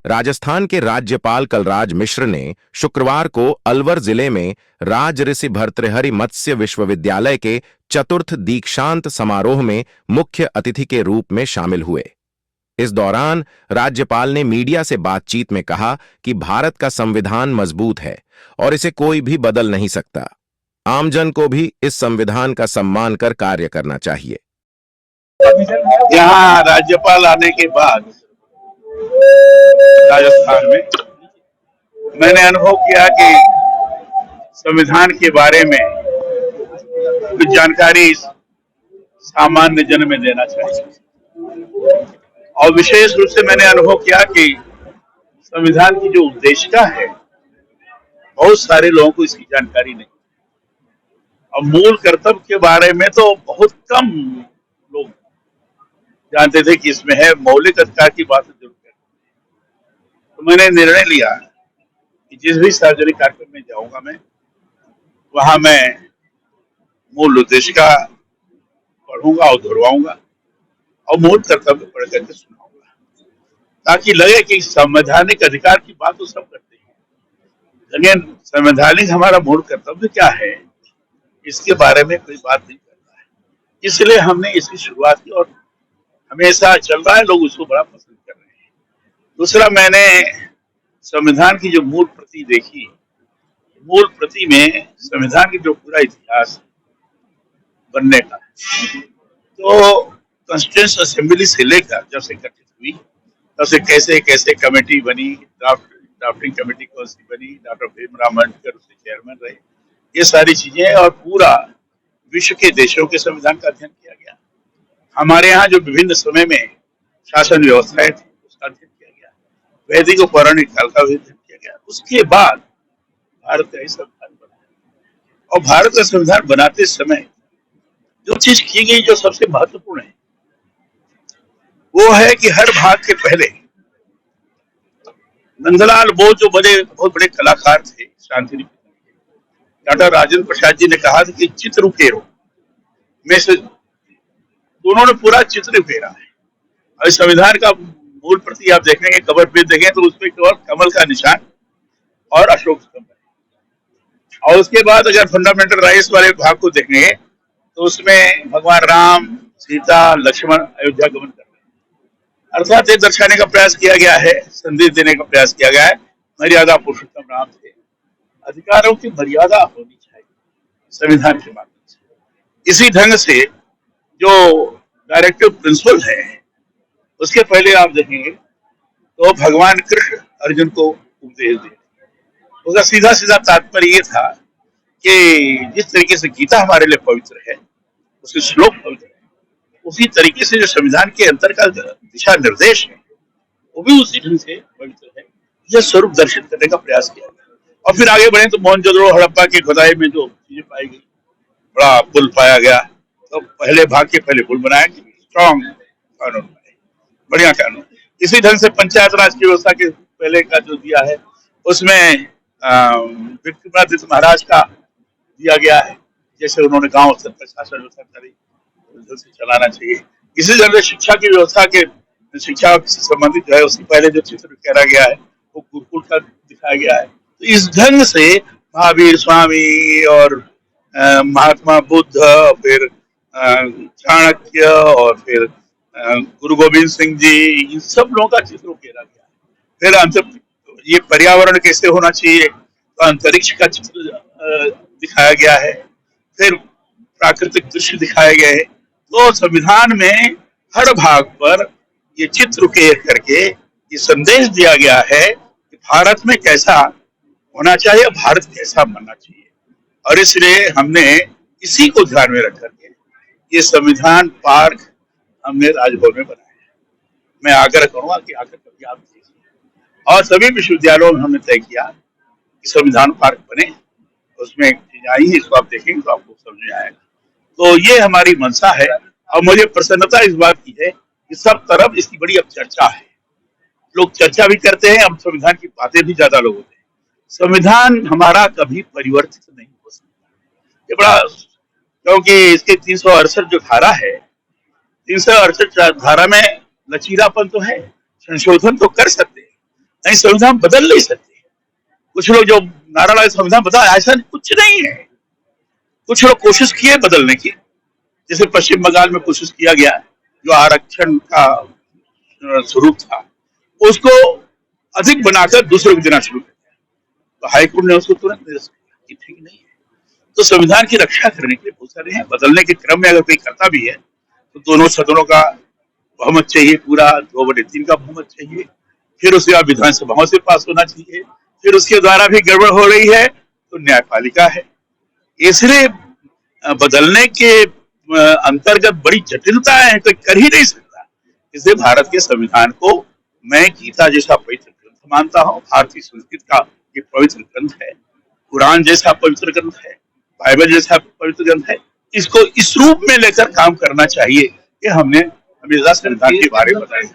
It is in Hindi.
राजस्थान के राज्यपाल कलराज मिश्र ने शुक्रवार को अलवर जिले में राजऋषि भर्तृहरि मत्स्य विश्वविद्यालय के चतुर्थ दीक्षांत समारोह में मुख्य अतिथि के रूप में शामिल हुए। इस दौरान राज्यपाल ने मीडिया से बातचीत में कहा कि भारत का संविधान मजबूत है और इसे कोई भी बदल नहीं सकता। आमजन को भी इस संविधान का सम्मान कर कार्य करना चाहिए। यहाँ राज्यपाल आने के बाद राजस्थान में मैंने अनुभव किया कि संविधान के बारे में कुछ जानकारी सामान्य जन में देना चाहिए। और विशेष रूप से मैंने अनुभव किया कि संविधान की जो उद्देशिका है, बहुत सारे लोगों को इसकी जानकारी नहीं। और मूल कर्तव्य के बारे में तो बहुत कम लोग जानते थे कि इसमें है। मौलिक अधिकार की बात जरूर करते। तो मैंने निर्णय लिया कि जिस भी सार्वजनिक कार्यक्रम में जाऊंगा मैं, वहां मैं मूल उद्देशिका पढ़ूंगा और दोहराऊंगा और मूल कर्तव्य पढ़ करके सुनाऊंगा, ताकि लगे कि संवैधानिक अधिकार की बात तो सब करते हैं, लेकिन संवैधानिक हमारा मूल कर्तव्य क्या है, इसके बारे में कोई बात नहीं करता है। इसलिए हमने इसकी शुरुआत की और हमेशा चल रहा है, लोग उसको बड़ा पसंद कर रहे हैं। दूसरा, मैंने संविधान की जो मूल प्रति देखी, मूल प्रति में संविधान की जो पूरा इतिहास बनने का, तो कॉन्स्टिट्यूएंट असेंबली से लेकर जब से गठित हुई तब से कैसे कैसे कमेटी बनी, ड्राफ्टिंग कमेटी कौन सी बनी, डॉक्टर भीमराव अम्बेडकर उसके चेयरमैन रहे, ये सारी चीजें, और पूरा विश्व के देशों के संविधान का अध्ययन किया गया। हमारे यहाँ जो विभिन्न समय में शासन व्यवस्थाएं थी उसका अध्ययन किया गया, वैदिक और पौराणिक काल का अध्ययन किया गया। उसके बाद भारत का संविधान बना। और भारत का संविधान बनाते समय जो चीज की गई, जो सबसे महत्वपूर्ण है, वो है कि हर भाग के पहले नंदलाल बोस जो बहुत बड़े कलाकार थे, शांति डॉक्टर राजेंद्र प्रसाद जी ने कहा था कि चित्र उकेरो में से दोनों ने पूरा चित्र उकेरा है। और संविधान का मूल प्रति आप देखेंगे, कवर पेज देखें तो उसमें केवल कमल का निशान और अशोक स्तंभ है। और उसके बाद अगर फंडामेंटल राइट्स वाले भाग को देखेंगे तो उसमें भगवान राम, सीता, लक्ष्मण अयोध्या गमन कर रहे हैं। अर्थात ये दर्शाने का प्रयास किया गया है, संदेश देने का प्रयास किया गया है, मर्यादा पुरुषोत्तम राम थे, अधिकारों की मर्यादा होनी चाहिए संविधान के माध्यम से। इसी ढंग से जो डायरेक्टिव प्रिंसिपल है, उसके पहले आप देखेंगे तो भगवान कृष्ण अर्जुन को उपदेश दे, उसका सीधा सीधा तात्पर्य ये था कि जिस तरीके से गीता हमारे लिए पवित्र है, उसके श्लोक पवित्र है, उसी तरीके से जो संविधान के अंतर्गत दिशा निर्देश है वो भी उसी ढंग से पवित्र है। यह स्वरूप दर्शित करने का प्रयास किया गया। और फिर आगे बढ़े तो मोहनजोदड़ो हड़प्पा की खुदाई में जो चीजें पाई गई, बड़ा पुल पाया गया, तो पहले भाग के पहले पुल बनाया कि स्ट्रॉन्ग कानून बने, बढ़िया कानून। इसी ढंग से पंचायत राज की व्यवस्था के पहले का जो दिया है, उसमें विक्रमादित्य महाराज का दिया गया है, जैसे उन्होंने गांव स्तर पर शासन व्यवस्था करी, से चलाना चाहिए। इसी तरह से शिक्षा की व्यवस्था के, शिक्षा से संबंधित जो है, उससे पहले जो चित्र करा गया है वो गुरुकुल का दिखाया गया है। तो इस ढंग से महावीर स्वामी और महात्मा बुद्ध, फिर चाणक्य और फिर गुरु गोविंद सिंह जी, इन सब लोगों का चित्र उकेरा गया। फिर अंत ये पर्यावरण कैसे होना चाहिए, तो अंतरिक्ष का चित्र दिखाया गया है, फिर प्राकृतिक दृश्य दिखाए गए हैं। तो संविधान में हर भाग पर ये चित्र उकेर करके ये संदेश दिया गया है कि भारत में कैसा होना चाहिए, भारत कैसा बनना चाहिए। और इसलिए हमने इसी को ध्यान में रख करके ये संविधान पार्क हमने राजभवन में बनाया है। मैं आग्रह करूंगा कि आकर कभी आप देखिए। और सभी विश्वविद्यालयों में हमने तय किया कि संविधान पार्क बने, उसमें चीज आई है, इसको आप देखेंगे तो आपको समझ में आएगा। तो ये हमारी मंशा है और मुझे प्रसन्नता इस बात की है कि सब तरफ इसकी बड़ी अब चर्चा है, लोग चर्चा भी करते हैं, अब संविधान की बातें भी ज्यादा लोग होते हैं। संविधान हमारा कभी परिवर्तित नहीं हो सकता, ये बड़ा, क्योंकि इसके 368 जो धारा है, 368 धारा में लचीलापन तो है, संशोधन तो कर सकते हैं, नहीं, संविधान बदल नहीं सकते। कुछ लोग जो नारा लगाए संविधान बदला, ऐसा कुछ नहीं है। कुछ लोग कोशिश किए बदलने की, जैसे पश्चिम बंगाल में कोशिश किया गया, जो आरक्षण का स्वरूप था उसको अधिक बनाकर दूसरे को देना शुरू कर दिया, तो हाईकोर्ट ने उसको तुरंत निरस्त किया कि ठीक नहीं है। तो संविधान की रक्षा करने के लिए बहुत सारे हैं। बदलने के क्रम में अगर कोई करता भी है तो दोनों सदनों का बहुमत चाहिए, पूरा 2/3 का बहुमत चाहिए, फिर उसके बाद विधानसभाओं से पास होना चाहिए, फिर उसके द्वारा भी गड़बड़ हो रही है तो न्यायपालिका है। इसलिए बदलने के अंतर्गत बड़ी जटिलता है, कोई कर ही नहीं सकता। इसलिए भारत के संविधान को मैं गीता जैसा पवित्र ग्रंथ मानता हूँ, भारतीय संस्कृति का ये पवित्र ग्रंथ है, कुरान जैसा पवित्र ग्रंथ है, बाइबल जैसा पवित्र ग्रंथ है। इसको इस रूप में लेकर काम करना चाहिए कि हमने हमेशा संविधान के बारे में बताया।